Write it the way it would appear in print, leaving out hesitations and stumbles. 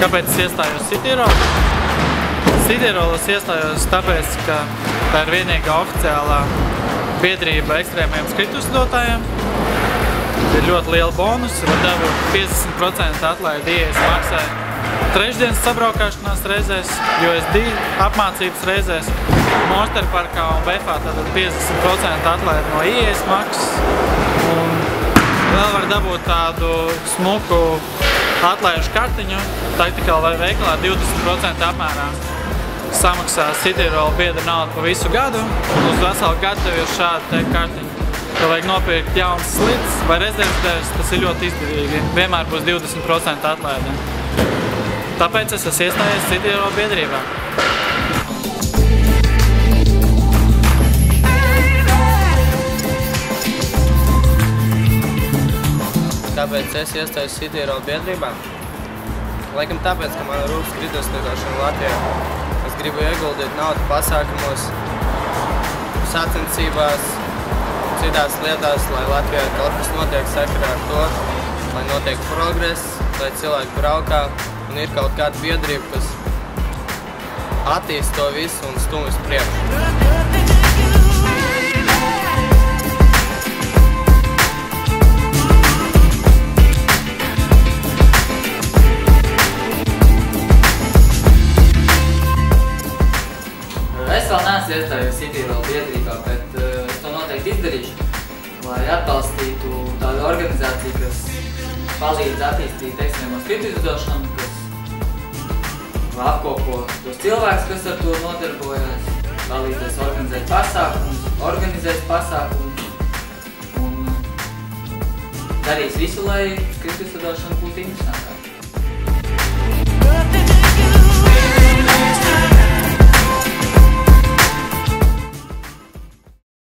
Kāpēc es iestājos Cityroll? Cityroll es iestājos tāpēc, ka tā ir vienīgā oficiālā biedrība ekstrēmiem skrituslidotājiem. Ir ļoti liela bonus, var dabūt 50% atlaidi ieejas maksai trešdienas sabraukāšanās reizēs, USD apmācības reizēs, Monsterparkā un BFā tātad 50% atlaidi no ieejas maksas. Un vēl var dabūt tādu smuku atlaižu kartiņu, Tactical vai veikalā 20% apmērā. Samaksā Cityroll biedra naudu pa visu gadu, un uz veselu gadu tev ir šāda te kartiņa. Tev vajag nopirkt jaunas slides vai rezerves dēļas, tas ir ļoti izdevīgi. Vienmēr būs 20% atlaide. Tāpēc es esmu iestājies Cityroll biedrībā. Kāpēc es iestājos Cityroll biedrībā? Laikam tāpēc, ka man rūp skrituslidošana Latvijā. Es gribu ieguldīt naudu pasākumos, sacensībās, citās lietās, lai Latvijā kaut kas notiek sakarā ar to, lai notiek progress, lai cilvēki braukā un ir kaut kāda biedrība, kas attīst to visu un stum uz priekšu. Es vēl neesmu iestājies Cityroll biedrībā, bet es to noteikti izdarīšu, lai atbalstītu tādu organizāciju, kas palīdz attīstīt ekstrēmo skrituslidšanu, kas apkopo tos cilvēkus, kas ar to nodarbojas, palīdzēs organizēt pasākumus, organizēs pasākumus un darīs visu, lai skrituslidšana būtu interesantāka.